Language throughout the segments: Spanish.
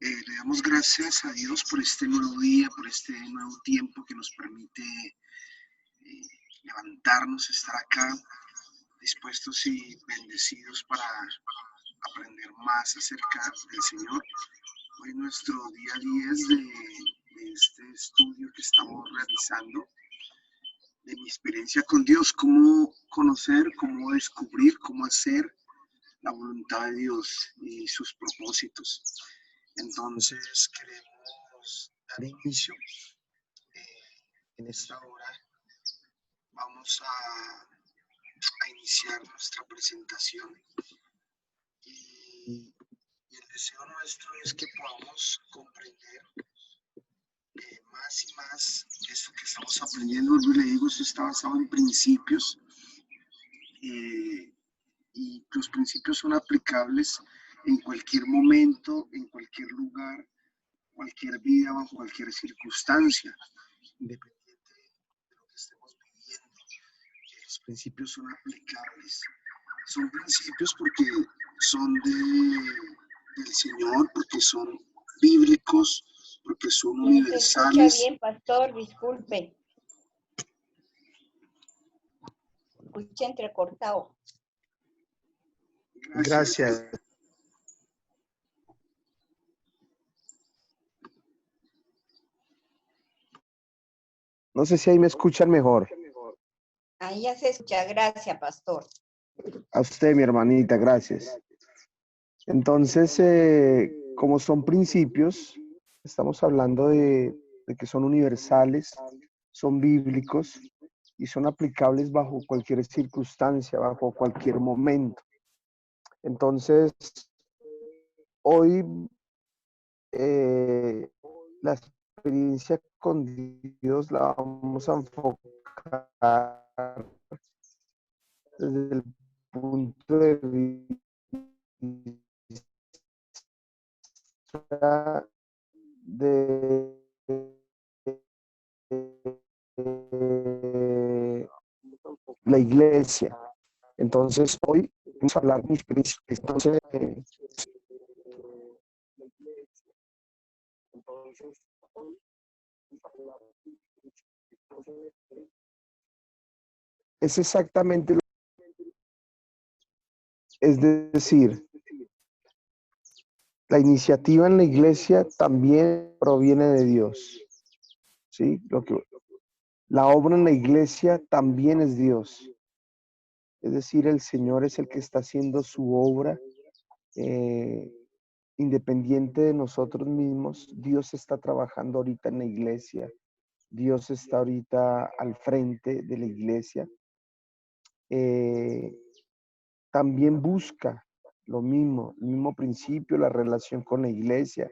Le damos gracias a Dios por este nuevo día, por este nuevo tiempo que nos permite levantarnos, estar acá, dispuestos y bendecidos para aprender más acerca del Señor. Hoy nuestro día 10 de este estudio que estamos realizando, de mi experiencia con Dios, cómo conocer, cómo descubrir, cómo hacer la voluntad de Dios y sus propósitos. Entonces queremos dar inicio en esta hora. Vamos a iniciar nuestra presentación y el deseo nuestro es que podamos comprender más y más esto que estamos aprendiendo. Yo le digo, esto está basado en principios y los principios son aplicables en cualquier momento, en cualquier lugar, cualquier vida, bajo cualquier circunstancia, independiente de lo que estemos viviendo. Los principios son aplicables. Son principios porque son del Señor, porque son bíblicos, porque son No se escucha universales. bien, pastor, disculpe. Escuché entrecortado. Gracias. No sé si ahí me escuchan mejor. Ahí ya se escucha. Gracias, pastor. A usted, mi hermanita, gracias. Entonces, como son principios, estamos hablando de que son universales, son bíblicos y son aplicables bajo cualquier circunstancia, bajo cualquier momento. Entonces, hoy la experiencia con Dios la vamos a enfocar desde el punto de vista de la iglesia. Entonces, hoy vamos a hablar de mis principios. Entonces, es exactamente lo es decir, la iniciativa en la iglesia también proviene de Dios. ¿Sí? La obra en la iglesia también es Dios. Es decir, el Señor es el que está haciendo su obra independiente de nosotros mismos. Dios está trabajando ahorita en la iglesia. Dios está ahorita al frente de la iglesia. También busca lo mismo, el mismo principio, la relación con la iglesia.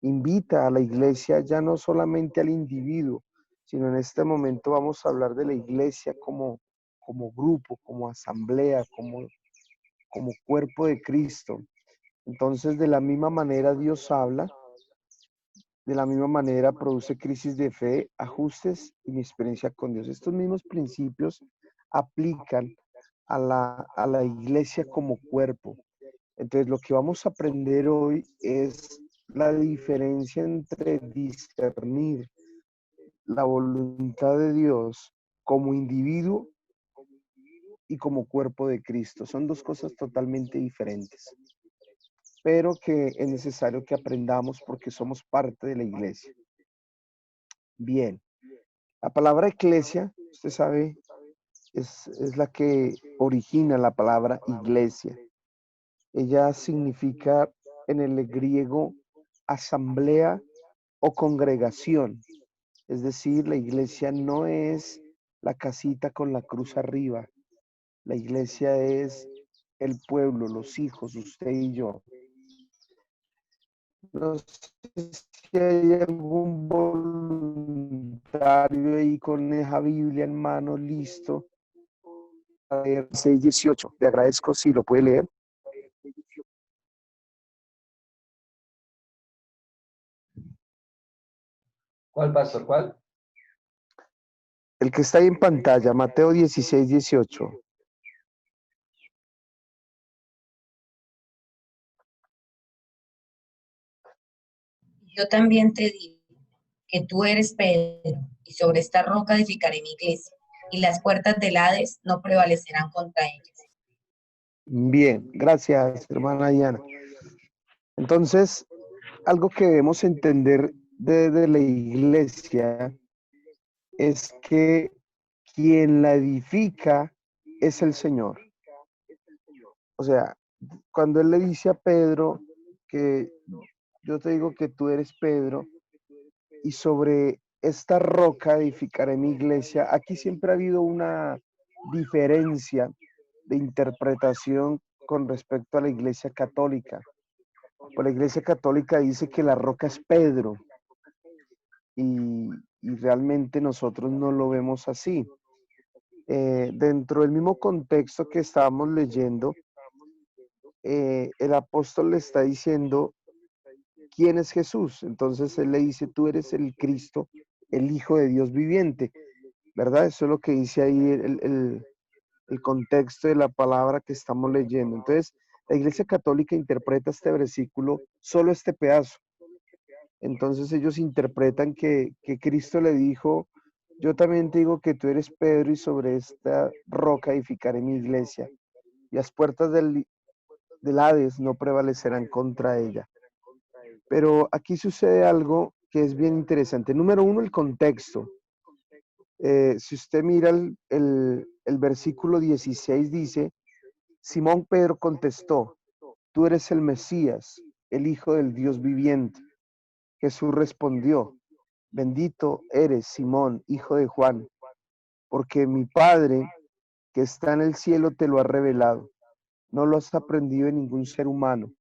Invita a la iglesia ya no solamente al individuo, sino en este momento vamos a hablar de la iglesia como grupo, como asamblea, como cuerpo de Cristo. Entonces, de la misma manera Dios habla, de la misma manera produce crisis de fe, ajustes y mi experiencia con Dios. Estos mismos principios aplican a la iglesia como cuerpo. Entonces, lo que vamos a aprender hoy es la diferencia entre discernir la voluntad de Dios como individuo y como cuerpo de Cristo. Son dos cosas totalmente diferentes, pero que es necesario que aprendamos porque somos parte de la iglesia. Bien, la palabra iglesia, usted sabe, es la que origina la palabra iglesia. Ella significa en el griego asamblea o congregación. Es decir, la iglesia no es la casita con la cruz arriba. La iglesia es el pueblo, los hijos, usted y yo. No sé si hay algún voluntario ahí con esa Biblia en mano, listo. A ver, 6:18. Le agradezco si lo puede leer. ¿Cuál, pastor? ¿Cuál? El que está ahí en pantalla, Mateo 16:18. Yo también te digo que tú eres Pedro, y sobre esta roca edificaré mi iglesia, y las puertas del Hades no prevalecerán contra ellas. Bien, gracias, hermana Diana. Entonces, algo que debemos entender de la iglesia es que quien la edifica es el Señor. O sea, cuando él le dice a Pedro que yo te digo que tú eres Pedro y sobre esta roca edificaré mi iglesia, aquí siempre ha habido una diferencia de interpretación con respecto a la iglesia católica. Pues la iglesia católica dice que la roca es Pedro y realmente nosotros no lo vemos así. Dentro del mismo contexto que estábamos leyendo, el apóstol le está diciendo quién es Jesús. Entonces él le dice, tú eres el Cristo, el Hijo de Dios viviente, ¿verdad? Eso es lo que dice ahí el contexto de la palabra que estamos leyendo. Entonces, la Iglesia Católica interpreta este versículo, solo este pedazo. Entonces ellos interpretan que Cristo le dijo, yo también te digo que tú eres Pedro y sobre esta roca edificaré mi iglesia. Y las puertas del Hades no prevalecerán contra ella. Pero aquí sucede algo que es bien interesante. Número uno, el contexto. Si usted mira el versículo 16 dice, Simón Pedro contestó, tú eres el Mesías, el Hijo del Dios viviente. Jesús respondió, bendito eres Simón, hijo de Juan, porque mi Padre que está en el cielo te lo ha revelado. No lo has aprendido de ningún ser humano.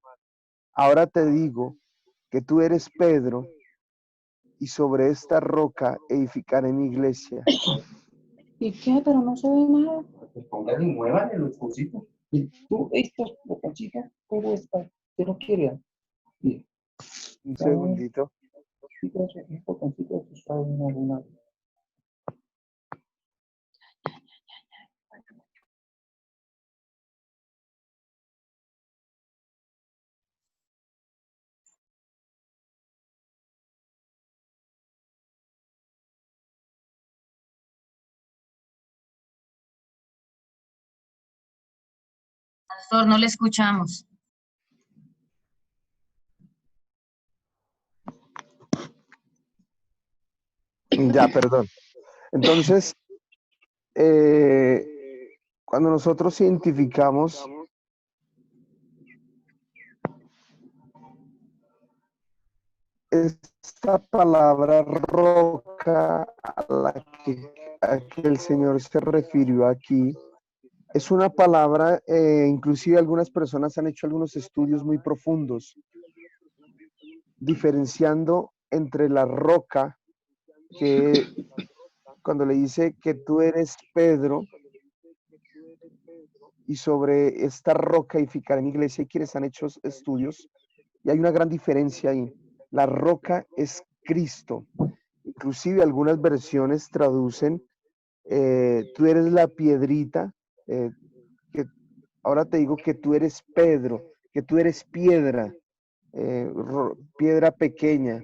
Ahora te digo que tú eres Pedro y sobre esta roca edificaré mi iglesia. ¿Y qué? Pero no se ve nada. Pues póngale y muévale los cositos. Y tú, estos botoncitos, todo está. ¿Usted no quiere? Mire, Un segundito. sí, gracias. Un botoncito está en alguna. Pastor, no le escuchamos. Ya, perdón. Entonces, cuando nosotros identificamos esta palabra roca a que el Señor se refirió aquí, es una palabra, inclusive algunas personas han hecho algunos estudios muy profundos, diferenciando entre la roca, que cuando le dice que tú eres Pedro, y sobre esta roca edificaré mi iglesia, y quienes han hecho estudios, y hay una gran diferencia ahí. La roca es Cristo. Inclusive algunas versiones traducen, tú eres la piedrita, que ahora te digo que tú eres Pedro, que tú eres piedra, piedra pequeña,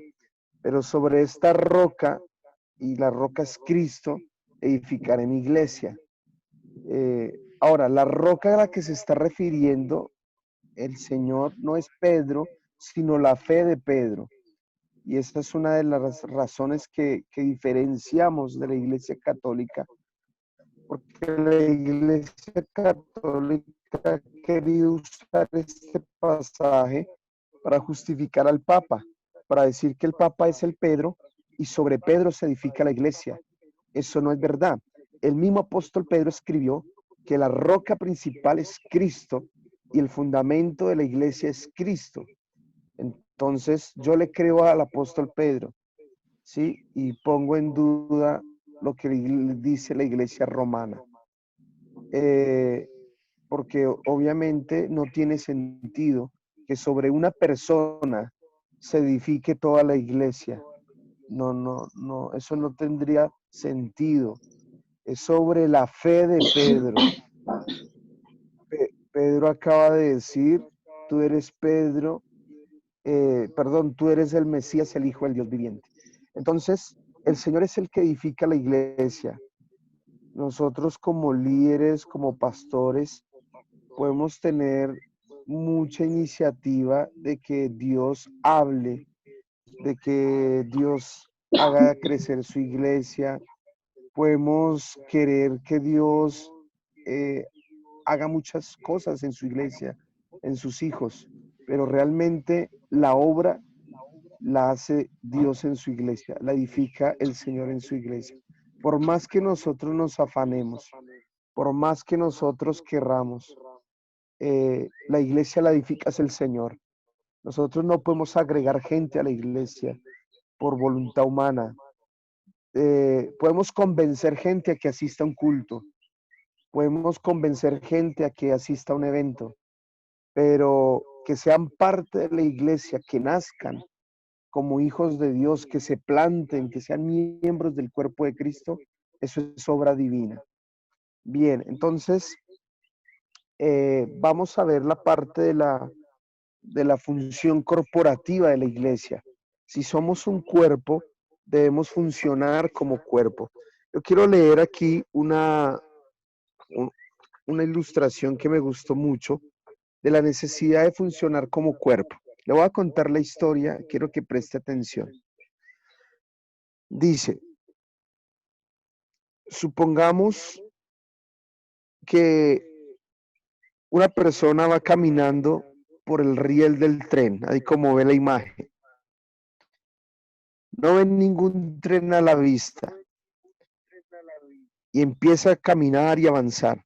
pero sobre esta roca, y la roca es Cristo, edificaré mi iglesia. Ahora, la roca a la que se está refiriendo el Señor no es Pedro, sino la fe de Pedro. Y esta es una de las razones que diferenciamos de la Iglesia Católica, porque la Iglesia Católica ha querido usar este pasaje para justificar al Papa, para decir que el Papa es el Pedro y sobre Pedro se edifica la Iglesia. Eso no es verdad. El mismo apóstol Pedro escribió que la roca principal es Cristo y el fundamento de la iglesia es Cristo. Entonces yo le creo al apóstol Pedro, ¿sí? Y pongo en duda lo que dice la iglesia romana. Porque obviamente no tiene sentido que sobre una persona se edifique toda la iglesia. No, eso no tendría sentido. Es sobre la fe de Pedro. Pedro acaba de decir, tú eres Pedro perdón, tú eres el Mesías, el Hijo del Dios viviente. Entonces, el Señor es el que edifica la iglesia. Nosotros como líderes, como pastores, podemos tener mucha iniciativa de que Dios hable, de que Dios haga crecer su iglesia. Podemos querer que Dios haga muchas cosas en su iglesia, en sus hijos, pero realmente la obra la hace Dios en su iglesia, la edifica el Señor en su iglesia. Por más que nosotros nos afanemos, por más que nosotros querramos, la iglesia la edifica es el Señor. Nosotros no podemos agregar gente a la iglesia por voluntad humana. Podemos convencer gente a que asista a un culto, podemos convencer gente a que asista a un evento, pero que sean parte de la iglesia, que nazcan como hijos de Dios, que se planten, que sean miembros del cuerpo de Cristo, eso es obra divina. Bien, entonces vamos a ver la parte de la función corporativa de la iglesia. Si somos un cuerpo, debemos funcionar como cuerpo. Yo quiero leer aquí una ilustración que me gustó mucho de la necesidad de funcionar como cuerpo. Le voy a contar la historia, quiero que preste atención. Dice, supongamos que una persona va caminando por el riel del tren, ahí como ve la imagen. No ve ningún tren a la vista y empieza a caminar y avanzar.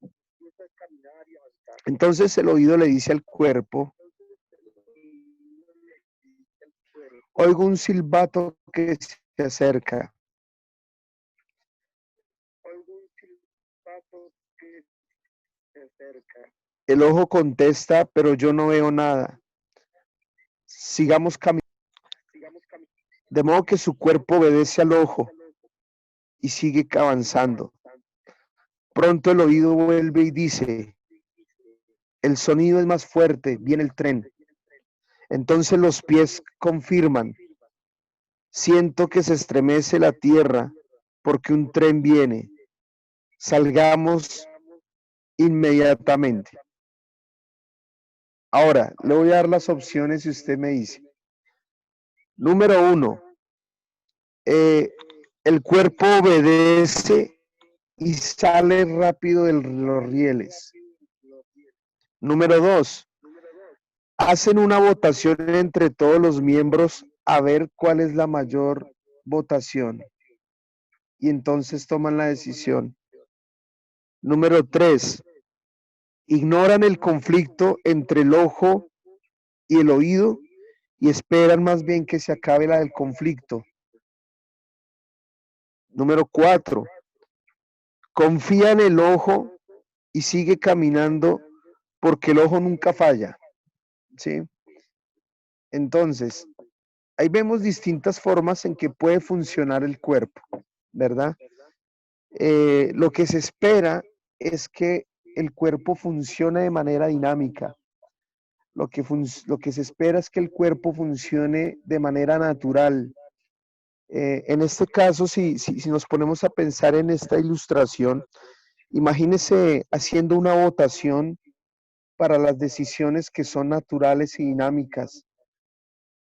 Entonces el oído le dice al cuerpo, oigo un silbato que se acerca. El ojo contesta, pero yo no veo nada. Sigamos caminando. De modo que su cuerpo obedece al ojo y sigue avanzando. Pronto el oído vuelve y dice, el sonido es más fuerte, viene el tren. Entonces los pies confirman, siento que se estremece la tierra porque un tren viene. Salgamos inmediatamente. Ahora, le voy a dar las opciones y usted me dice. Número 1, el cuerpo obedece y sale rápido de los rieles. Número 2, hacen una votación entre todos los miembros a ver cuál es la mayor votación. Y entonces toman la decisión. Número 3, ignoran el conflicto entre el ojo y el oído y esperan más bien que se acabe la del conflicto. Número 4, confía en el ojo y sigue caminando porque el ojo nunca falla. ¿Sí? Entonces, ahí vemos distintas formas en que puede funcionar el cuerpo, ¿verdad? Lo que se espera es que el cuerpo funcione de manera dinámica. Lo que se espera es que el cuerpo funcione de manera natural. En este caso, si nos ponemos a pensar en esta ilustración, imagínese haciendo una votación para las decisiones que son naturales y dinámicas.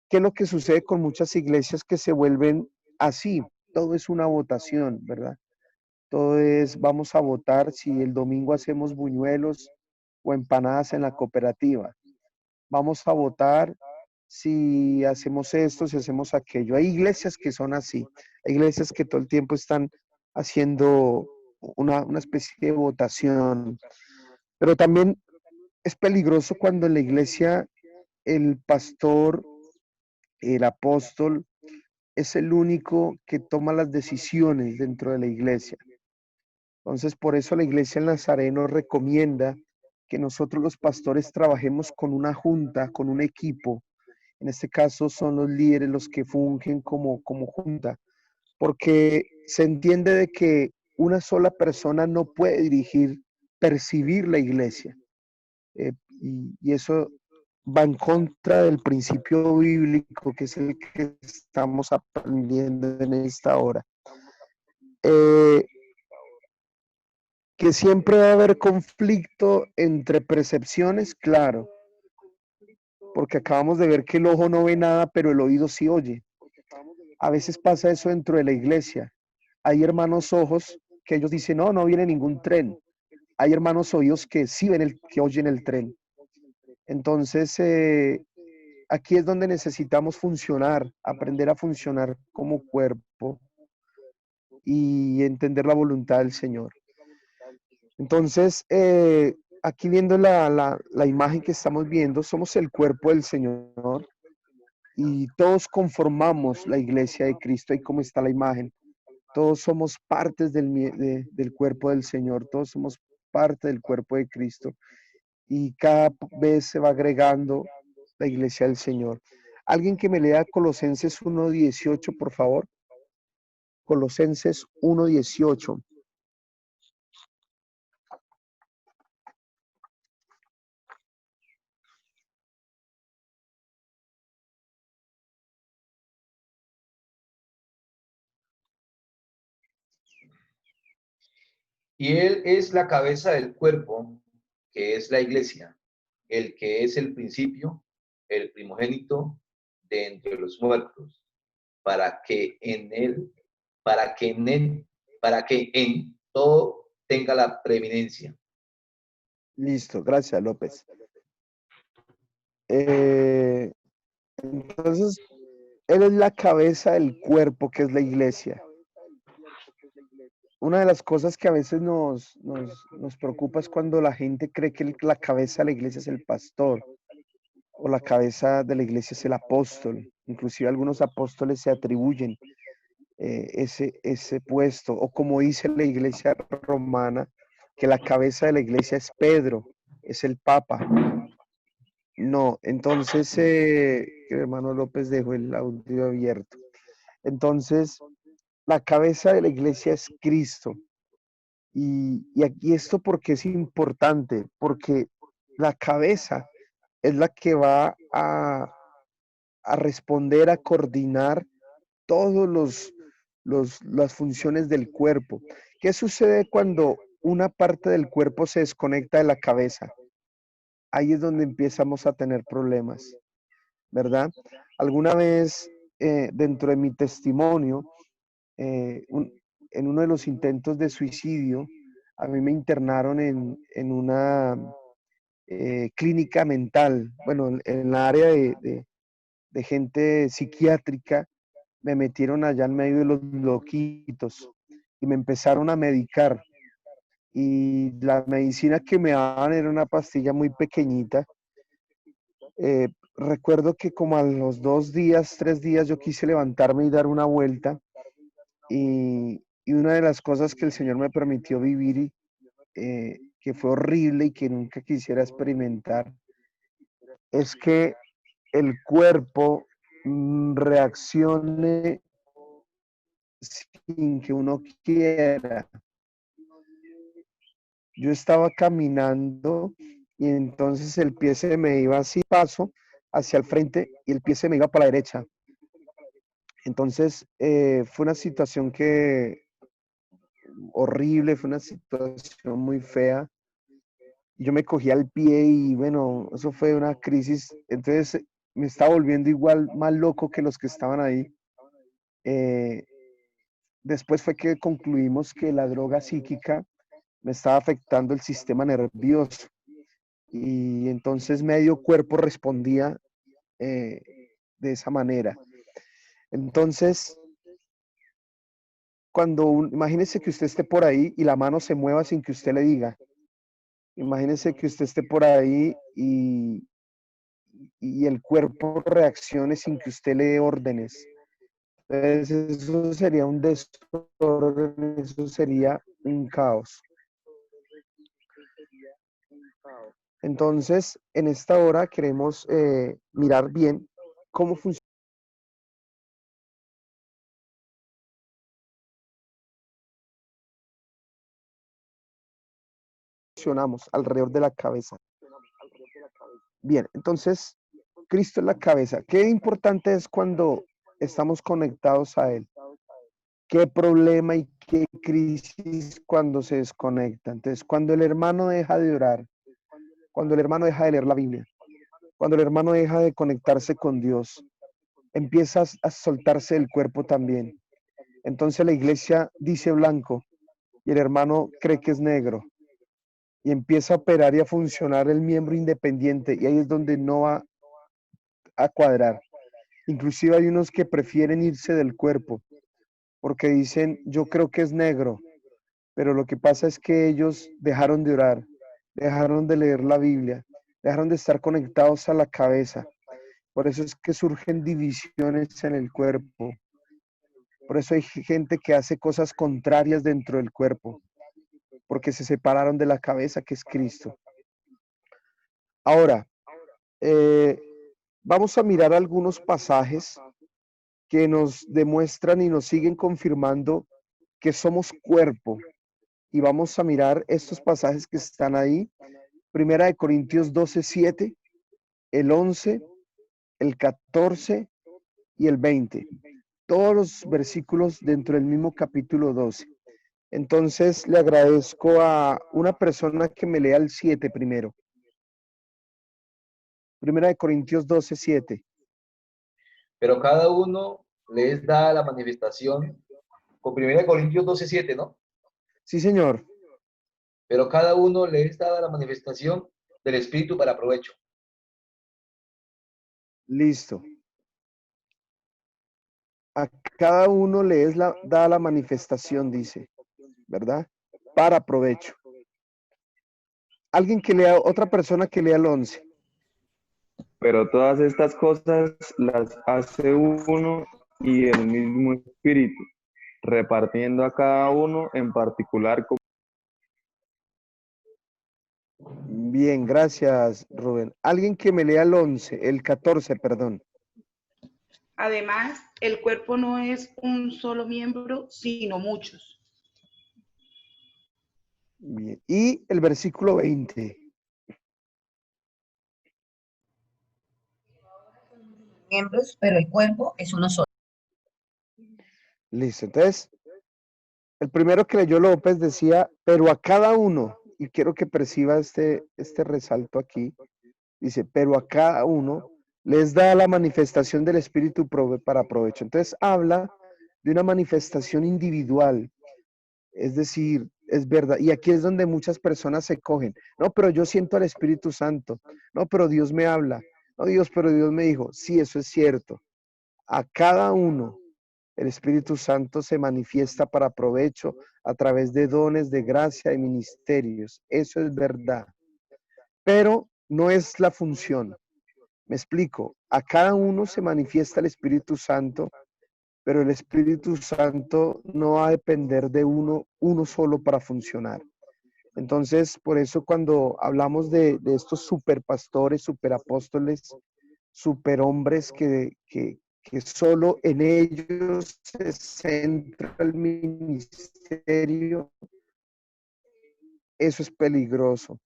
¿Qué es lo que sucede con muchas iglesias que se vuelven así? Todo es una votación, ¿verdad? Todo es, vamos a votar si el domingo hacemos buñuelos o empanadas en la cooperativa. Vamos a votar si hacemos esto, si hacemos aquello. Hay iglesias que son así. Hay iglesias que todo el tiempo están haciendo una especie de votación. Pero también es peligroso cuando en la iglesia el pastor, el apóstol, es el único que toma las decisiones dentro de la iglesia. Entonces, por eso la iglesia del Nazareno recomienda que nosotros los pastores trabajemos con una junta, con un equipo. En este caso son los líderes los que fungen como junta, porque se entiende de que una sola persona no puede dirigir, percibir la iglesia. Y eso va en contra del principio bíblico, que es el que estamos aprendiendo en esta hora. Que siempre va a haber conflicto entre percepciones, claro, porque acabamos de ver que el ojo no ve nada, pero el oído sí oye. A veces pasa eso dentro de la iglesia. Hay hermanos ojos que ellos dicen, no, no viene ningún tren. Hay hermanos oídos que sí ven que oyen el tren. Entonces, aquí es donde necesitamos funcionar, aprender a funcionar como cuerpo y entender la voluntad del Señor. Entonces, aquí viendo la imagen que estamos viendo, somos el cuerpo del Señor y todos conformamos la iglesia de Cristo. Ahí como está la imagen. Todos somos partes del cuerpo del Señor, todos somos parte del cuerpo de Cristo y cada vez se va agregando la iglesia del Señor. Alguien que me lea Colosenses 1:18, por favor. Colosenses 1:18. Y Él es la cabeza del cuerpo, que es la iglesia, el que es el principio, el primogénito de entre los muertos, para que en él, para que en todo tenga la preeminencia. Listo, gracias, López. Entonces, Él es la cabeza del cuerpo, que es la iglesia. Una de las cosas que a veces nos preocupa es cuando la gente cree que la cabeza de la iglesia es el pastor o la cabeza de la iglesia es el apóstol. Inclusive algunos apóstoles se atribuyen ese puesto, o como dice la iglesia romana, que la cabeza de la iglesia es Pedro, es el Papa. No, entonces, el hermano López dejó el audio abierto. Entonces, la cabeza de la iglesia es Cristo. Y aquí esto porque es importante, porque la cabeza es la que va a responder, a coordinar todos las funciones del cuerpo. ¿Qué sucede cuando una parte del cuerpo se desconecta de la cabeza? Ahí es donde empezamos a tener problemas, ¿verdad? Alguna vez, dentro de mi testimonio, en uno de los intentos de suicidio, a mí me internaron en una clínica mental, bueno, en la área de gente psiquiátrica. Me metieron allá en medio de los loquitos y me empezaron a medicar. Y la medicina que me daban era una pastilla muy pequeñita. Recuerdo que como a los 2 días, 3 días, yo quise levantarme y dar una vuelta. Y una de las cosas que el Señor me permitió vivir, que fue horrible y que nunca quisiera experimentar, es que el cuerpo reaccione sin que uno quiera. Yo estaba caminando y entonces el pie se me iba así, paso hacia el frente y el pie se me iba para la derecha. Entonces, fue una situación horrible, fue una situación muy fea. Yo me cogía el pie y bueno, eso fue una crisis. Entonces me estaba volviendo igual más loco que los que estaban ahí. Eh, Después fue que concluimos que la droga psíquica me estaba afectando el sistema nervioso y entonces medio cuerpo respondía eh, de esa manera. Entonces, imagínese que usted esté por ahí y la mano se mueva sin que usted le diga. Imagínese que usted esté por ahí y el cuerpo reaccione sin que usted le dé órdenes. Entonces, eso sería un desorden, eso sería un caos. Entonces, en esta hora queremos mirar bien cómo funcionamos alrededor de la cabeza. Bien, entonces, Cristo es la cabeza. ¿Qué importante es cuando estamos conectados a Él? ¿Qué problema y qué crisis cuando se desconecta? Entonces, cuando el hermano deja de orar, cuando el hermano deja de leer la Biblia, cuando el hermano deja de conectarse con Dios, empieza a soltarse el cuerpo también. Entonces la iglesia dice blanco y el hermano cree que es negro y empieza a operar y a funcionar el miembro independiente y ahí es donde no va a cuadrar. Inclusive hay unos que prefieren irse del cuerpo porque dicen, yo creo que es negro, pero lo que pasa es que ellos dejaron de orar, dejaron de leer la Biblia, dejaron de estar conectados a la cabeza. Por eso es que surgen divisiones en el cuerpo. Por eso hay gente que hace cosas contrarias dentro del cuerpo, porque se separaron de la cabeza que es Cristo. Ahora, vamos a mirar algunos pasajes que nos demuestran y nos siguen confirmando que somos cuerpo. Y vamos a mirar estos pasajes que están ahí. Primera de Corintios 12:7, el 11, el 14 y el 20. Todos los versículos dentro del mismo capítulo 12. Entonces le agradezco a una persona que me lea el 7 primero. Primera de Corintios 12:7. Pero cada uno le es dada la manifestación, con 1 Corintios 12:7, ¿no? Sí, señor. Pero cada uno le es dada la manifestación del Espíritu para provecho. Listo. A cada uno le es dada la manifestación, dice, ¿verdad? Para provecho. Alguien que lea, otra persona que lea el 11. Pero todas estas cosas las hace uno y el mismo Espíritu, repartiendo a cada uno en particular. Bien, gracias, Rubén. Alguien que me lea el 11, el 14, perdón. Además, el cuerpo no es un solo miembro, sino muchos. Bien. Y el versículo 20. Miembros, pero el cuerpo es uno solo. Listo. Entonces, el primero que leyó López decía, pero a cada uno, y quiero que perciba este resalto aquí, dice, pero a cada uno les da la manifestación del Espíritu para provecho. Entonces habla de una manifestación individual, es decir, es verdad. Y aquí es donde muchas personas se cogen. No, pero yo siento al Espíritu Santo. No, pero Dios me habla. No, Dios, pero Dios me dijo. Sí, eso es cierto. A cada uno el Espíritu Santo se manifiesta para provecho a través de dones de gracia y ministerios. Eso es verdad. Pero no es la función. Me explico. A cada uno se manifiesta el Espíritu Santo, pero el Espíritu Santo no va a depender de uno solo para funcionar. Entonces, por eso cuando hablamos de estos superpastores, superapóstoles, superhombres que solo en ellos se centra el ministerio, eso es peligroso,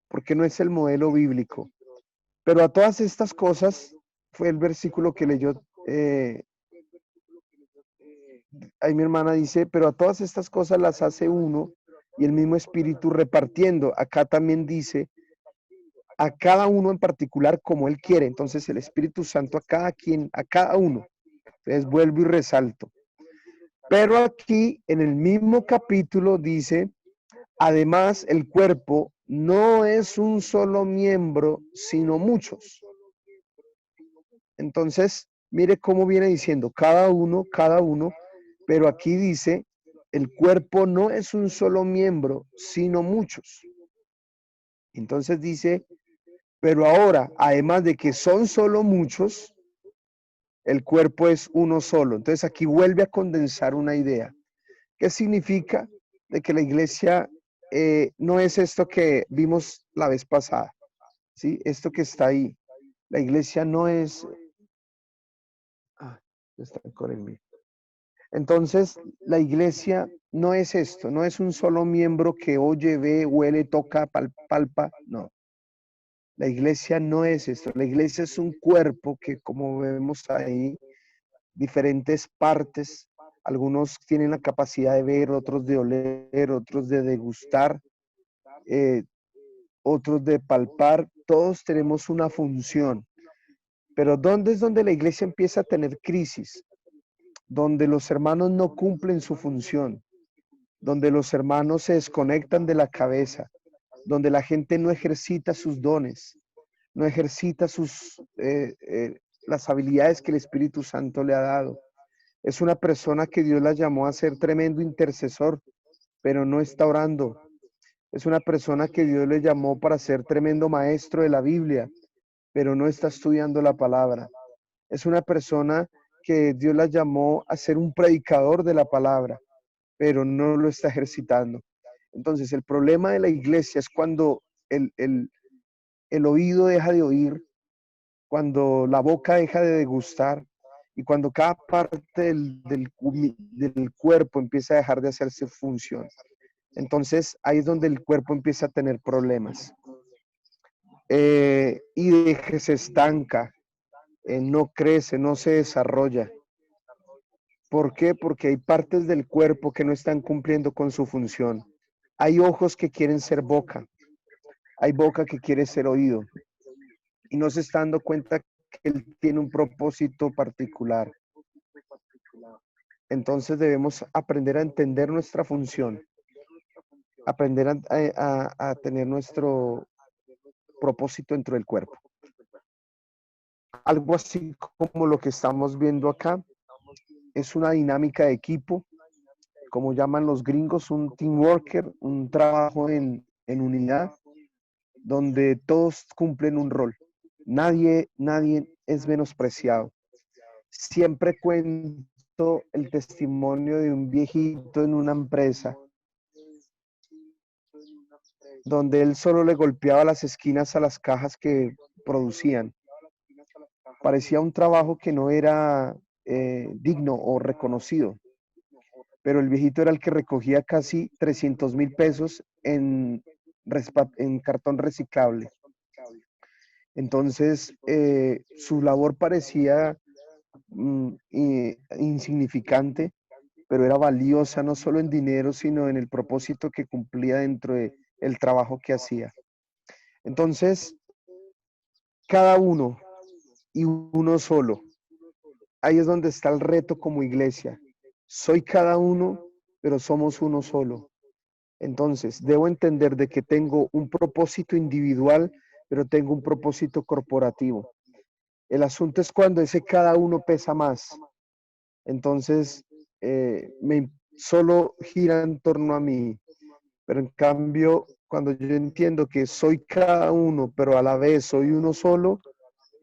porque no es el modelo bíblico. Pero a todas estas cosas, fue el versículo que leyó, ahí mi hermana dice, pero a todas estas cosas las hace uno y el mismo Espíritu repartiendo. Acá también dice, a cada uno en particular como Él quiere. Entonces el Espíritu Santo a cada quien, a cada uno. Entonces vuelvo y resalto. Pero aquí en el mismo capítulo dice, además el cuerpo no es un solo miembro, sino muchos. Entonces, mire cómo viene diciendo, cada uno, pero aquí dice, el cuerpo no es un solo miembro, sino muchos. Entonces dice, pero ahora, además de que son solo muchos, el cuerpo es uno solo. Entonces aquí vuelve a condensar una idea. ¿Qué significa? De que la iglesia no es esto que vimos la vez pasada, ¿sí? Esto que está ahí. La iglesia no es... está con el mío. Entonces, la iglesia no es esto, no es un solo miembro que oye, ve, huele, toca, palpa, no. La iglesia no es esto. La iglesia es un cuerpo que, como vemos ahí, diferentes partes, algunos tienen la capacidad de ver, otros de oler, otros de degustar, otros de palpar. Todos tenemos una función. Pero ¿dónde es donde la iglesia empieza a tener crisis? Donde los hermanos no cumplen su función, donde los hermanos se desconectan de la cabeza, donde la gente no ejercita sus dones, no ejercita las habilidades que el Espíritu Santo le ha dado. Es una persona que Dios la llamó a ser tremendo intercesor, pero no está orando. Es una persona que Dios le llamó para ser tremendo maestro de la Biblia, pero no está estudiando la palabra. Es una persona que Dios la llamó a ser un predicador de la palabra, pero no lo está ejercitando. Entonces, el problema de la iglesia es cuando el oído deja de oír, cuando la boca deja de degustar y cuando cada parte del cuerpo empieza a dejar de hacer su función. Entonces, ahí es donde el cuerpo empieza a tener problemas. Y se estanca, no crece, no se desarrolla. ¿Por qué? Porque hay partes del cuerpo que no están cumpliendo con su función. Hay ojos que quieren ser boca, hay boca que quiere ser oído y no se está dando cuenta que él tiene un propósito particular. Entonces debemos aprender a entender nuestra función, aprender a tener nuestro propósito dentro del cuerpo. Algo así como lo que estamos viendo acá es una dinámica de equipo, como llaman los gringos, un team worker, un trabajo en unidad, donde todos cumplen un rol. Nadie es menospreciado. Siempre cuento el testimonio de un viejito en una empresa, donde él solo le golpeaba las esquinas a las cajas que producían. Parecía un trabajo que no era digno o reconocido, pero el viejito era el que recogía casi 300,000 pesos en cartón reciclable. Entonces, su labor parecía insignificante, pero era valiosa no solo en dinero, sino en el propósito que cumplía dentro del trabajo que hacía. Entonces, cada uno y uno solo, ahí es donde está el reto como iglesia. Soy cada uno, pero somos uno solo. Entonces, debo entender de que tengo un propósito individual, pero tengo un propósito corporativo. El asunto es cuando ese cada uno pesa más. Entonces, solo gira en torno a mí. Pero en cambio, cuando yo entiendo que soy cada uno, pero a la vez soy uno solo,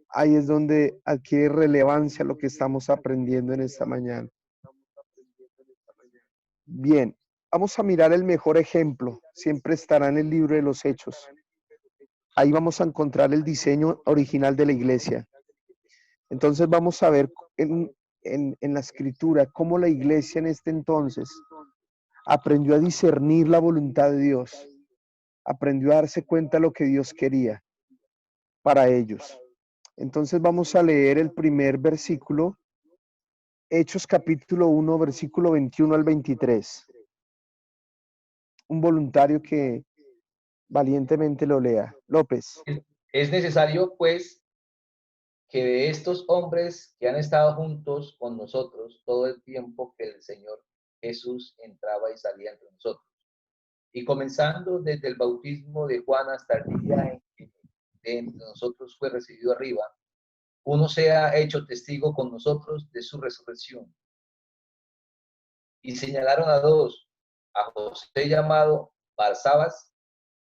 ahí es donde adquiere relevancia lo que estamos aprendiendo en esta mañana. Bien, vamos a mirar el mejor ejemplo. Siempre estará en el libro de los Hechos. Ahí vamos a encontrar el diseño original de la iglesia. Entonces vamos a ver en la escritura cómo la iglesia en este entonces aprendió a discernir la voluntad de Dios. Aprendió a darse cuenta de lo que Dios quería para ellos. Entonces vamos a leer el primer versículo, Hechos capítulo 1, versículo 21 al 23. Un voluntario que valientemente lo lea. López. Es necesario, pues, que de estos hombres que han estado juntos con nosotros todo el tiempo que el Señor Jesús entraba y salía entre nosotros, y comenzando desde el bautismo de Juan hasta el día en que de entre nosotros fue recibido arriba, uno sea hecho testigo con nosotros de su resurrección. Y señalaron a dos, a José llamado Barsabas,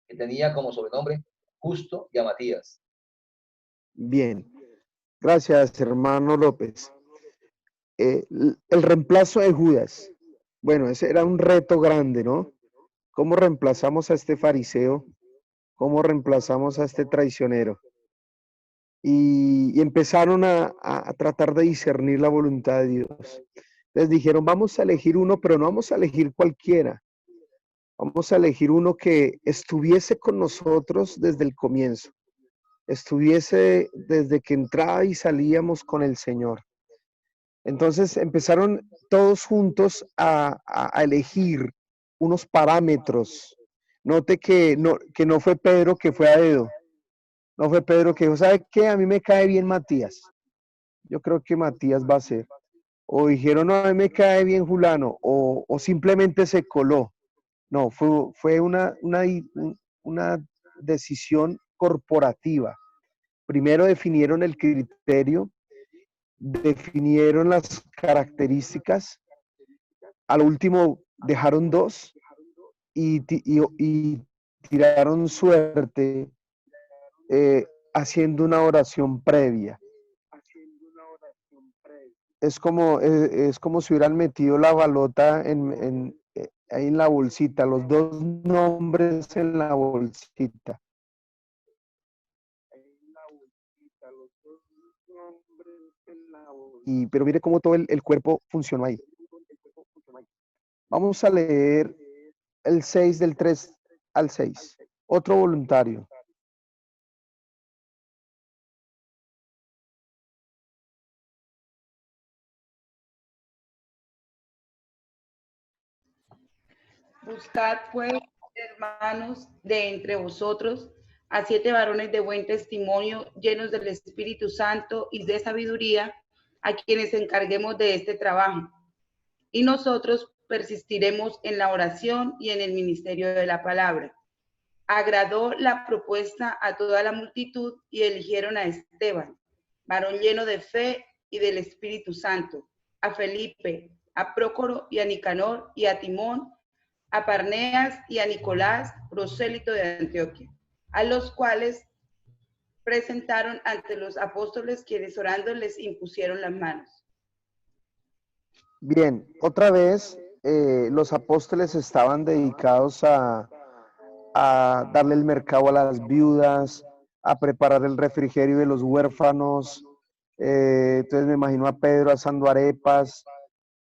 que tenía como sobrenombre Justo, y a Matías. Bien, gracias, hermano López. El reemplazo de Judas. Bueno, ese era un reto grande, ¿no? ¿Cómo reemplazamos a este fariseo? ¿Cómo reemplazamos a este traicionero? Y empezaron a tratar de discernir la voluntad de Dios. Les dijeron, vamos a elegir uno, pero no vamos a elegir cualquiera. Vamos a elegir uno que estuviese con nosotros desde el comienzo. estuviese desde que entraba y salíamos con el Señor. Entonces empezaron todos juntos a elegir unos parámetros. Note que no fue Pedro que fue a dedo. No fue Pedro que dijo, ¿sabe qué? A mí me cae bien Matías. Yo creo que Matías va a ser. O dijeron, no, a mí me cae bien Julano. O simplemente se coló. No, fue una decisión corporativa. Primero definieron el criterio, definieron las características, al último dejaron dos y tiraron suerte haciendo una oración previa. Es como si hubieran metido la balota ahí en la bolsita, los dos nombres en la bolsita. Pero mire cómo todo el cuerpo funcionó ahí. Vamos a leer el 6 del 3 al 6. Otro voluntario. Buscad pues, hermanos, de entre vosotros a 7 varones de buen testimonio, llenos del Espíritu Santo y de sabiduría, a quienes encarguemos de este trabajo. Y nosotros persistiremos en la oración y en el ministerio de la palabra. Agradó la propuesta a toda la multitud y eligieron a Esteban, varón lleno de fe y del Espíritu Santo, a Felipe, a Prócoro y a Nicanor y a Timón, a Parneas y a Nicolás, prosélito de Antioquia, a los cuales presentaron ante los apóstoles, quienes orando les impusieron las manos. Bien, otra vez los apóstoles estaban dedicados a darle el mercado a las viudas, a preparar el refrigerio de los huérfanos. Entonces me imagino a Pedro asando arepas,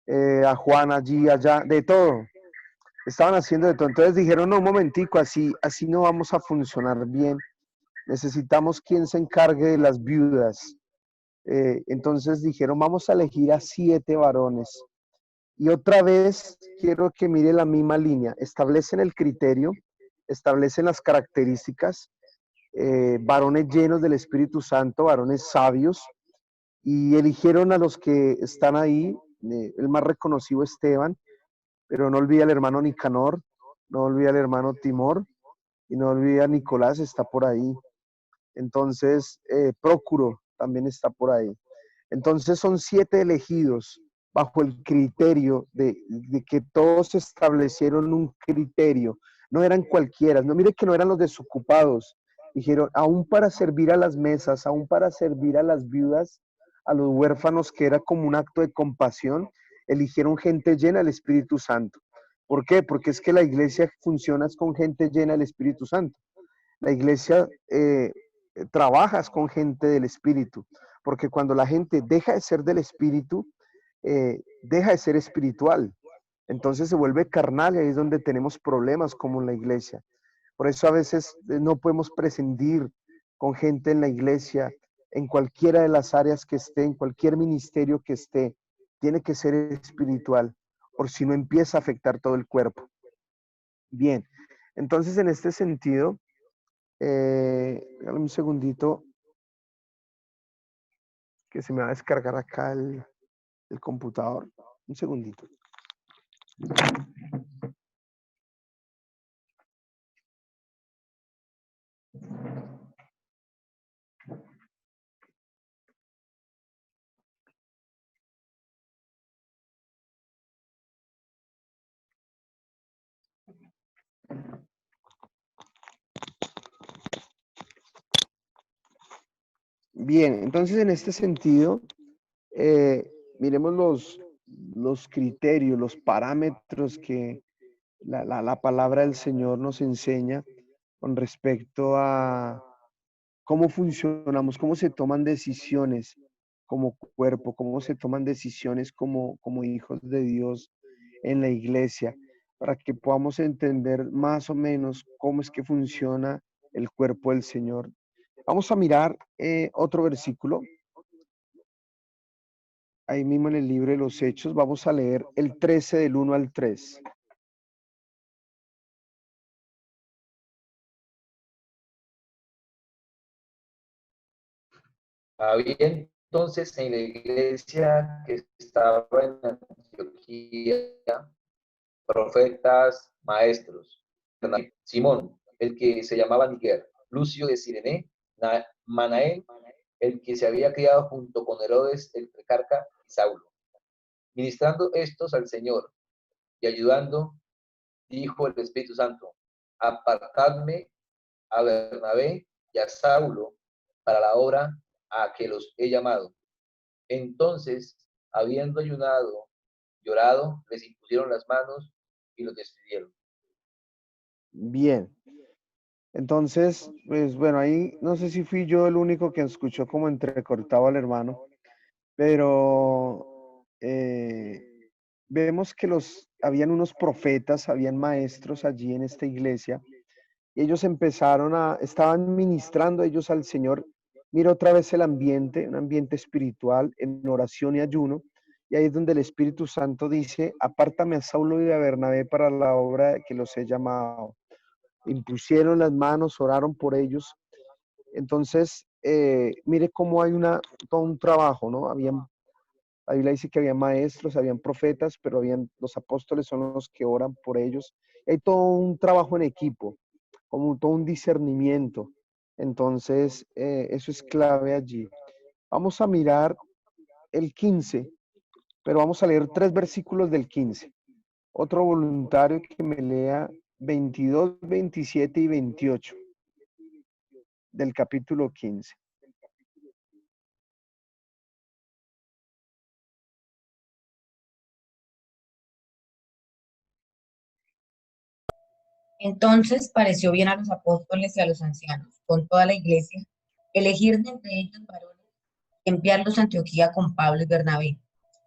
a Juan allí, allá, de todo. Estaban haciendo de todo. Entonces dijeron, no, un momentico, así no vamos a funcionar bien. Necesitamos quien se encargue de las viudas. Entonces dijeron, vamos a elegir a 7 varones. Y otra vez quiero que mire la misma línea. Establecen el criterio, establecen las características, varones llenos del Espíritu Santo, varones sabios, y eligieron a los que están ahí. El más reconocido, Esteban, pero no olvida al hermano Nicanor, no olvida al hermano Timor, y no olvida a Nicolás, está por ahí. Entonces, Prócuro también está por ahí. Entonces son 7 elegidos bajo el criterio de que todos establecieron un criterio. No eran cualquiera. No, mire que no eran los desocupados. Dijeron, aún para servir a las mesas, aún para servir a las viudas, a los huérfanos, que era como un acto de compasión, eligieron gente llena del Espíritu Santo. ¿Por qué? Porque es que la iglesia funciona con gente llena del Espíritu Santo. La iglesia trabajas con gente del Espíritu, porque cuando la gente deja de ser del Espíritu, deja de ser espiritual. Entonces se vuelve carnal y ahí es donde tenemos problemas como en la iglesia. Por eso a veces no podemos prescindir con gente en la iglesia, en cualquiera de las áreas que esté, en cualquier ministerio que esté. Tiene que ser espiritual, por si no empieza a afectar todo el cuerpo. Bien, entonces en este sentido, dame un segundito que se me va a descargar acá el computador. Un segundito. Bien, entonces en este sentido, miremos los criterios, los parámetros que la palabra del Señor nos enseña con respecto a cómo funcionamos, cómo se toman decisiones como cuerpo, cómo se toman decisiones como hijos de Dios en la iglesia, para que podamos entender más o menos cómo es que funciona el cuerpo del Señor. Vamos a mirar otro versículo. Ahí mismo en el libro de los Hechos, vamos a leer el 13 del 1 al 3. Había entonces en la iglesia que estaba en Antioquía profetas maestros: Simón, el que se llamaba Niger, Lucio de Cirene, Manaén, el que se había criado junto con Herodes el Tetrarca, y Saulo. Ministrando estos al Señor y ayudando, dijo el Espíritu Santo: apartadme a Bernabé y a Saulo para la obra a que los he llamado. Entonces, habiendo ayunado, llorado, les impusieron las manos y los despidieron. Bien. Entonces, pues bueno, ahí no sé si fui yo el único que escuchó como entrecortado al hermano, pero vemos que habían unos profetas, habían maestros allí en esta iglesia, y ellos estaban ministrando ellos al Señor. Mira otra vez el ambiente, un ambiente espiritual, en oración y ayuno, y ahí es donde el Espíritu Santo dice: apártame a Saulo y a Bernabé para la obra que los he llamado. Impusieron las manos, oraron por ellos. Entonces, mire cómo hay todo un trabajo, ¿no? La Biblia dice que había maestros, habían profetas, pero los apóstoles son los que oran por ellos. Hay todo un trabajo en equipo, como todo un discernimiento. Entonces, eso es clave allí. Vamos a mirar el 15, pero vamos a leer 3 versículos del 15. Otro voluntario que me lea 22, 27 y 28 del capítulo 15. Entonces pareció bien a los apóstoles y a los ancianos, con toda la iglesia, elegir de entre ellos varones y enviarlos a Antioquía con Pablo y Bernabé,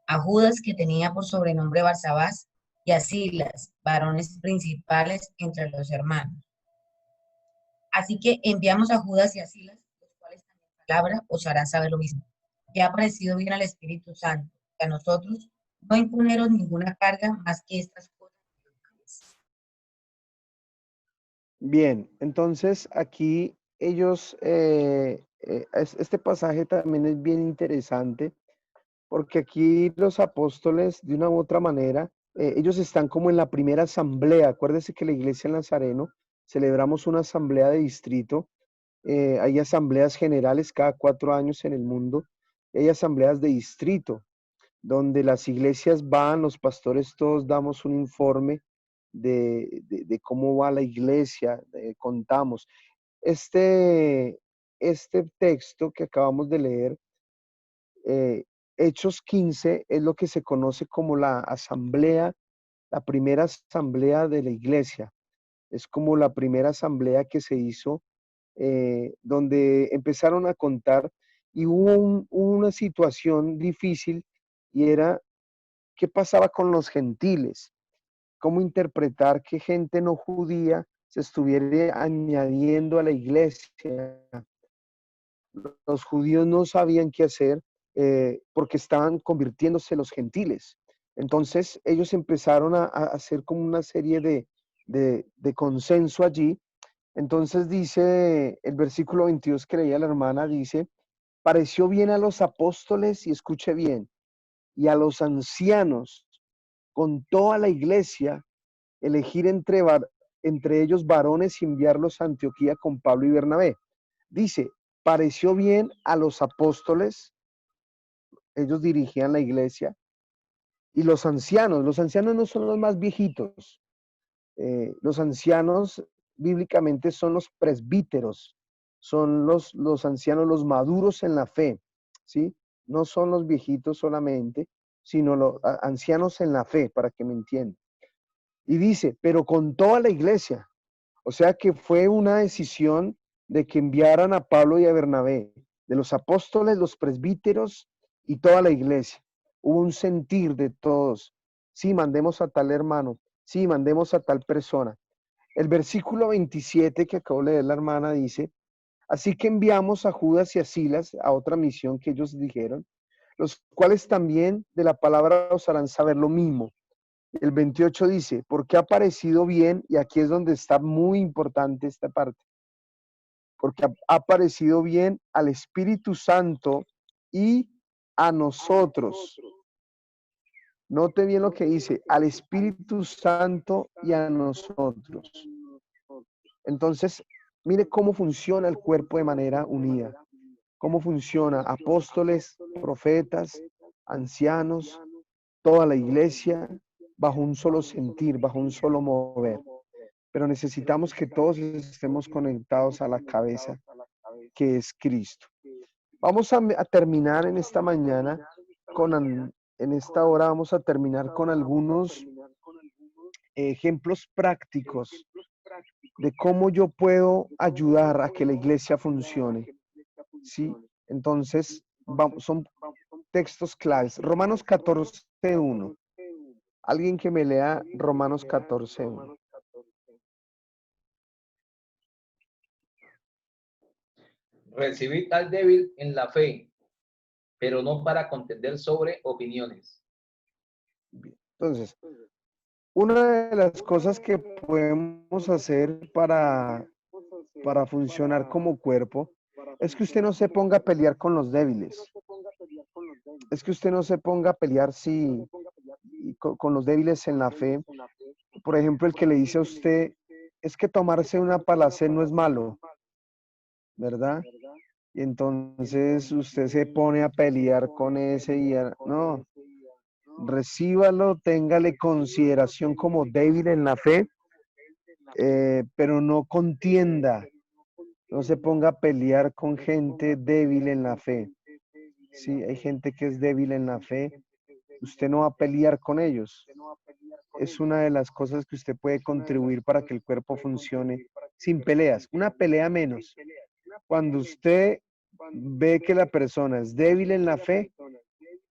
a Judas, que tenía por sobrenombre Barsabás, y a Silas, varones principales entre los hermanos. Así que enviamos a Judas y a Silas, los cuales también palabra os harán saber lo mismo, que ha parecido bien al Espíritu Santo, que a nosotros no imponeros ninguna carga más que estas cosas. Bien, entonces aquí ellos, este pasaje también es bien interesante, porque aquí los apóstoles, de una u otra manera, ellos están como en la primera asamblea. Acuérdese que la iglesia en Nazareno celebramos una asamblea de distrito. Hay asambleas generales cada 4 años en el mundo. Hay asambleas de distrito, donde las iglesias van, los pastores todos damos un informe de cómo va la iglesia, contamos. Este texto que acabamos de leer, Hechos 15, es lo que se conoce como la asamblea, la primera asamblea de la iglesia. Es como la primera asamblea que se hizo, donde empezaron a contar, y hubo una situación difícil, y era qué pasaba con los gentiles, cómo interpretar que gente no judía se estuviera añadiendo a la iglesia. Los judíos no sabían qué hacer, porque estaban convirtiéndose los gentiles. Entonces ellos empezaron a hacer como una serie de consenso allí. Entonces dice el versículo 22 que leía la hermana, dice: pareció bien a los apóstoles, y escuche bien, y a los ancianos, con toda la iglesia, elegir entre ellos varones y enviarlos a Antioquía con Pablo y Bernabé. Dice: pareció bien a los apóstoles, ellos dirigían la iglesia, y los ancianos no son los más viejitos. Los ancianos bíblicamente son los presbíteros, son los ancianos, los maduros en la fe, ¿sí? No son los viejitos solamente, sino los ancianos en la fe, para que me entiendan. Y dice: pero con toda la iglesia. O sea que fue una decisión de que enviaran a Pablo y a Bernabé, de los apóstoles, los presbíteros y toda la iglesia. Hubo un sentir de todos: sí, mandemos a tal hermano, sí, mandemos a tal persona. El versículo 27 que acabo de leer la hermana dice: Así que enviamos a Judas y a Silas a otra misión que ellos dijeron, los cuales también de la palabra os harán saber lo mismo. El 28 dice, porque ha parecido bien, y aquí es donde está muy importante esta parte, porque ha parecido bien al Espíritu Santo y a nosotros. Note bien lo que dice, al Espíritu Santo y a nosotros. Entonces, mire cómo funciona el cuerpo de manera unida. Cómo funciona apóstoles, profetas, ancianos, toda la iglesia, bajo un solo sentir, bajo un solo mover. Pero necesitamos que todos estemos conectados a la cabeza, que es Cristo. Vamos a terminar en esta mañana, en esta hora vamos a terminar con algunos ejemplos prácticos de cómo yo puedo ayudar a que la iglesia funcione. ¿Sí? Entonces, son textos claves. Romanos 14:1. Alguien que me lea Romanos 14:1. Recibid al débil en la fe, pero no para contender sobre opiniones. Entonces, una de las cosas que podemos hacer para funcionar como cuerpo es que usted no se ponga a pelear con los débiles. Es que usted no se ponga a pelear con los débiles en la fe. Por ejemplo, el que le dice a usted, es que tomarse una palacén no es malo, ¿verdad? Y entonces usted se pone a pelear con ese y no, recíbalo, téngale consideración como débil en la fe, pero no contienda, no se ponga a pelear con gente débil en la fe. Sí, hay gente que es débil en la fe, usted no va a pelear con ellos. Es una de las cosas que usted puede contribuir para que el cuerpo funcione sin peleas, una pelea menos. Cuando usted ve que la persona es débil en la fe,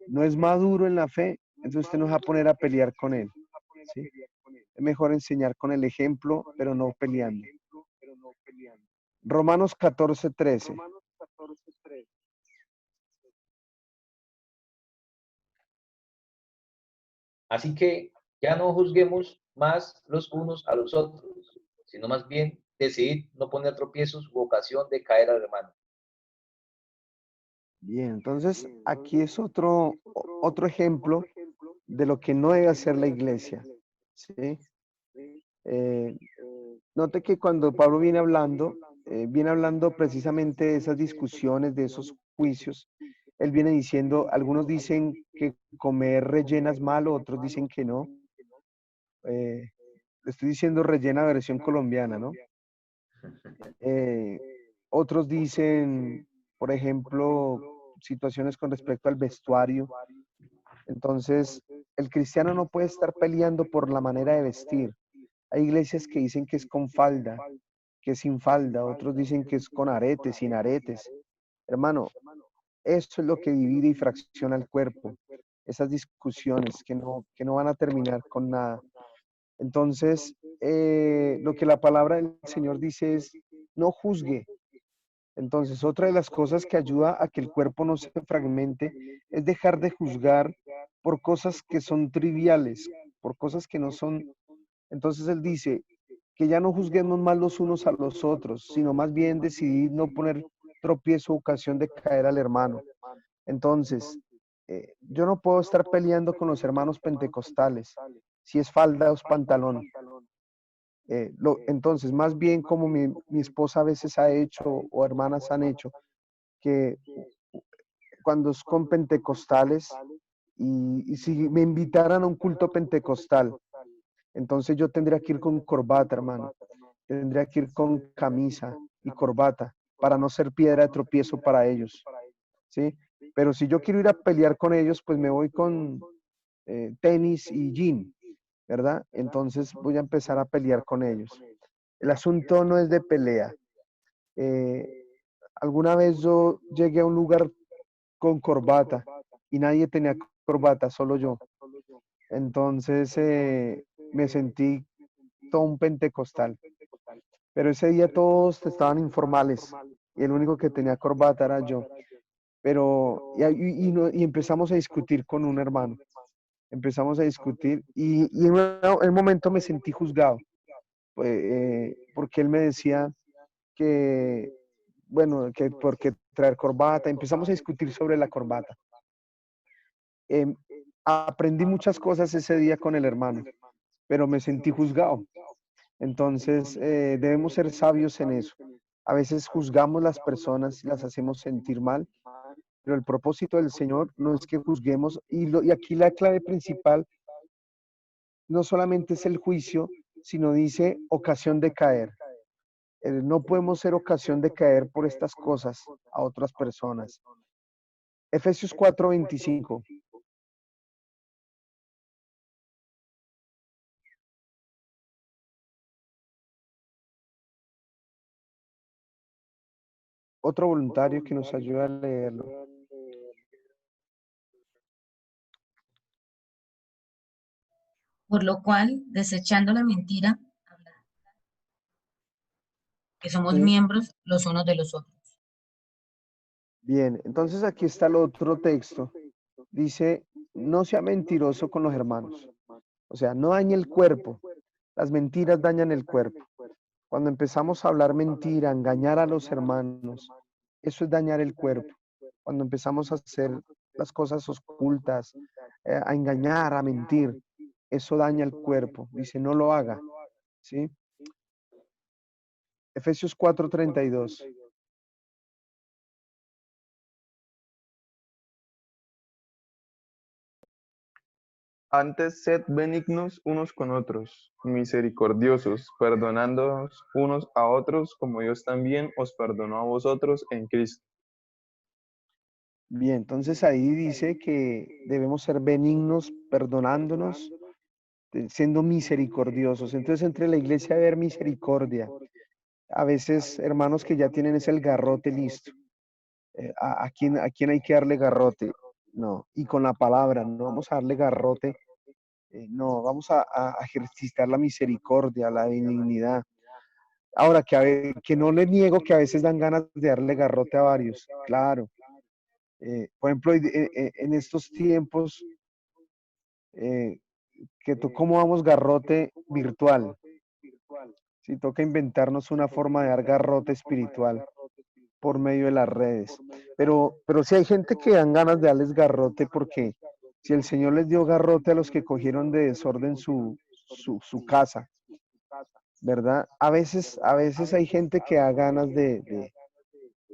no es maduro en la fe, entonces usted no va a poner a pelear con él. ¿Sí? Es mejor enseñar con el ejemplo, pero no peleando. Romanos 14:13. Así que ya no juzguemos más los unos a los otros, sino más bien decidid no poner tropiezos u ocasión de caer al hermano. Bien, entonces aquí es otro ejemplo de lo que no debe hacer la iglesia. ¿Sí? Note que cuando Pablo viene hablando precisamente de esas discusiones, de esos juicios. Él viene diciendo, algunos dicen que comer rellena es malo, otros dicen que no. Le estoy diciendo rellena versión colombiana, ¿no? Otros dicen, por ejemplo, situaciones con respecto al vestuario. Entonces, el cristiano no puede estar peleando por la manera de vestir. Hay iglesias que dicen que es con falda, que es sin falda, otros dicen que es con aretes, sin aretes. Hermano, esto es lo que divide y fracciona el cuerpo. Esas discusiones que no van a terminar con nada. Entonces, lo que la palabra del Señor dice es, no juzgue. Entonces, otra de las cosas que ayuda a que el cuerpo no se fragmente es dejar de juzgar por cosas que son triviales, por cosas que no son. Entonces, él dice que ya no juzguemos más los unos a los otros, sino más bien decidir no poner tropiezo o ocasión de caer al hermano. Entonces, yo no puedo estar peleando con los hermanos pentecostales, si es falda o es pantalón. Entonces, más bien como mi esposa a veces ha hecho o hermanas han hecho, que cuando es con pentecostales y si me invitaran a un culto pentecostal, entonces yo tendría que ir con corbata, hermano. Tendría que ir con camisa y corbata para no ser piedra de tropiezo para ellos. ¿Sí? Pero si yo quiero ir a pelear con ellos, pues me voy con tenis y jean, ¿verdad? Entonces voy a empezar a pelear con ellos. El asunto no es de pelea. Alguna vez yo llegué a un lugar con corbata y nadie tenía corbata, solo yo. Entonces me sentí todo un pentecostal. Pero ese día todos estaban informales y el único que tenía corbata era yo. Pero, y empezamos a discutir con un hermano. Empezamos a discutir y en un momento me sentí juzgado, porque él me decía que, bueno, que por qué traer corbata. Empezamos a discutir sobre la corbata. Em, Aprendí muchas cosas ese día con el hermano, pero me sentí juzgado. Entonces, debemos ser sabios en eso. A veces juzgamos las personas y las hacemos sentir mal, pero el propósito del Señor no es que juzguemos, y aquí la clave principal no solamente es el juicio, sino dice ocasión de caer. No podemos ser ocasión de caer por estas cosas a otras personas. Efesios 4:25. Otro voluntario que nos ayude a leerlo. Por lo cual, desechando la mentira, que somos Sí. miembros los unos de los otros. Bien, entonces aquí está el otro texto. Dice, no sea mentiroso con los hermanos. O sea, no dañe el cuerpo. Las mentiras dañan el cuerpo. Cuando empezamos a hablar mentira, a engañar a los hermanos, eso es dañar el cuerpo. Cuando empezamos a hacer las cosas ocultas, a engañar, a mentir, eso daña el cuerpo. Dice, no lo haga. ¿Sí? Efesios 4:32. Antes sed benignos unos con otros, misericordiosos, perdonándoos unos a otros, como Dios también os perdonó a vosotros en Cristo. Bien, entonces ahí dice que debemos ser benignos, perdonándonos, siendo misericordiosos. Entonces, entre la iglesia debe haber misericordia. A veces, hermanos que ya tienen ese el garrote listo. ¿A quién hay que darle garrote? No, y con la palabra, no vamos a darle garrote. No, vamos a ejercitar la misericordia, la benignidad. Ahora, que no le niego que a veces dan ganas de darle garrote a varios, claro. Por ejemplo, en estos tiempos, ¿cómo vamos garrote virtual? Si toca inventarnos una forma de dar garrote espiritual por medio de las redes. Pero sí hay gente que dan ganas de darles garrote, porque si el Señor les dio garrote a los que cogieron de desorden su casa, ¿verdad? A veces hay gente que da ganas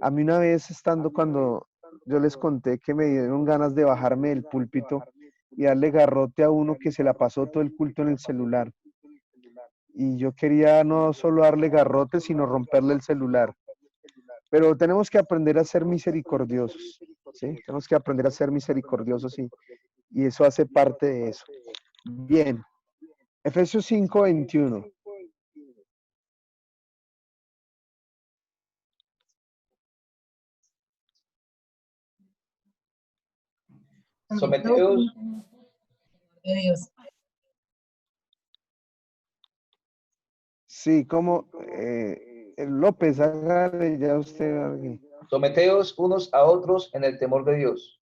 A mí una vez cuando yo les conté que me dieron ganas de bajarme del púlpito y darle garrote a uno que se la pasó todo el culto en el celular. Y yo quería no solo darle garrote, sino romperle el celular. Pero tenemos que aprender a ser misericordiosos, ¿sí? Tenemos que aprender a ser misericordiosos, y eso hace parte de eso. Bien, Efesios 5:21. Someteos, De Dios. Sí, como López, hágale ya usted alguien. someteos unos a otros en el temor de Dios.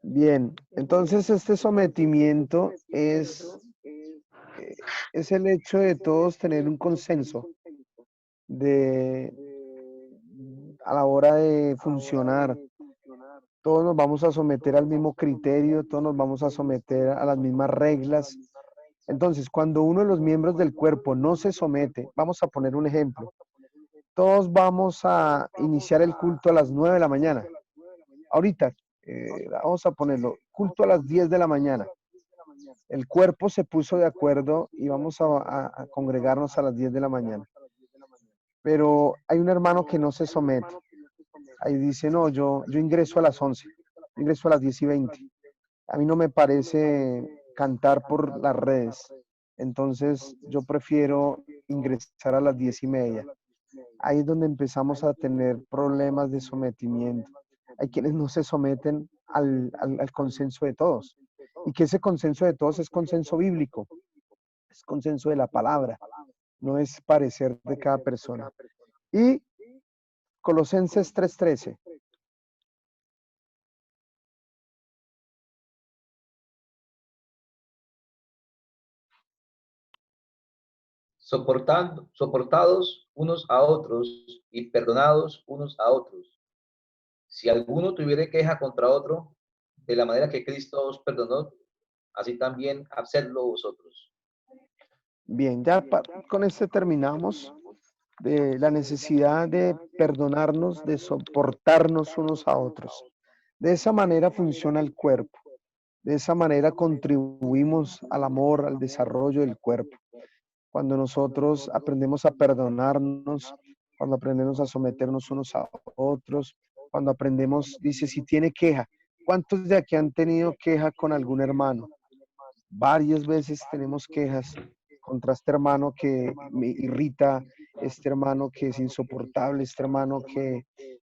Bien, entonces este sometimiento es el hecho de todos tener un consenso a la hora de funcionar. Todos nos vamos a someter al mismo criterio, todos nos vamos a someter a las mismas reglas. Entonces, cuando uno de los miembros del cuerpo no se somete, vamos a poner un ejemplo. Todos vamos a iniciar el culto a las 9 de la mañana. Ahorita, vamos a ponerlo, culto a las 10 de la mañana. El cuerpo se puso de acuerdo y vamos a congregarnos a las 10 de la mañana. Pero hay un hermano que no se somete. Ahí dice, no, yo ingreso a las 11, yo ingreso a las 10:20. A mí no me parece cantar por las redes. Entonces, yo prefiero ingresar a las 10:30. Ahí es donde empezamos a tener problemas de sometimiento. Hay quienes no se someten al consenso de todos. Y que ese consenso de todos es consenso bíblico, es consenso de la palabra, no es parecer de cada persona. Y Colosenses 3:13. Soportados unos a otros y perdonados unos a otros. Si alguno tuviere queja contra otro, de la manera que Cristo os perdonó, así también hacedlo vosotros. Bien, ya con este terminamos de la necesidad de perdonarnos, de soportarnos unos a otros. De esa manera funciona el cuerpo. De esa manera contribuimos al amor, al desarrollo del cuerpo. Cuando nosotros aprendemos a perdonarnos, cuando aprendemos a someternos unos a otros, cuando aprendemos, dice, si tiene queja, ¿cuántos de aquí han tenido queja con algún hermano? Varias veces tenemos quejas contra este hermano que me irrita, este hermano que es insoportable, este hermano que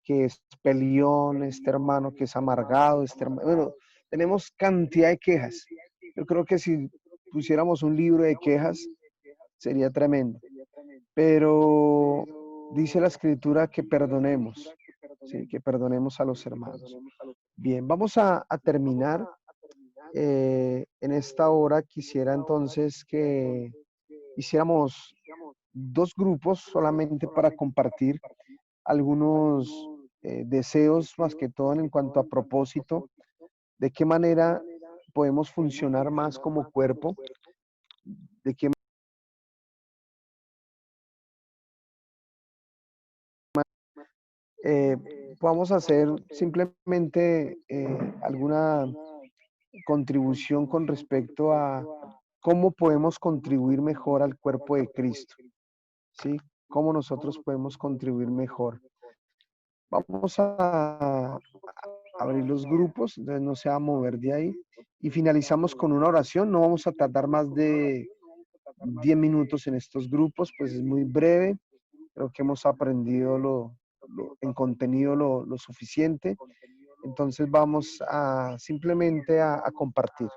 es peleón, este hermano que es amargado, bueno, tenemos cantidad de quejas. Yo creo que si pusiéramos un libro de quejas, sería tremendo. Pero dice la escritura que perdonemos, ¿sí? Que perdonemos a los hermanos. Bien, vamos a terminar. En esta hora quisiera entonces que hiciéramos 2 grupos solamente para compartir algunos deseos, más que todo en cuanto a propósito, de qué manera podemos funcionar más como cuerpo, de qué vamos a hacer simplemente alguna contribución con respecto a cómo podemos contribuir mejor al cuerpo de Cristo, ¿sí? Cómo nosotros podemos contribuir mejor. Vamos a abrir los grupos, entonces no se va a mover de ahí. Y finalizamos con una oración. No vamos a tardar más de 10 minutos en estos grupos, pues es muy breve. Creo que hemos aprendido en contenido lo suficiente. Entonces vamos a simplemente a compartir.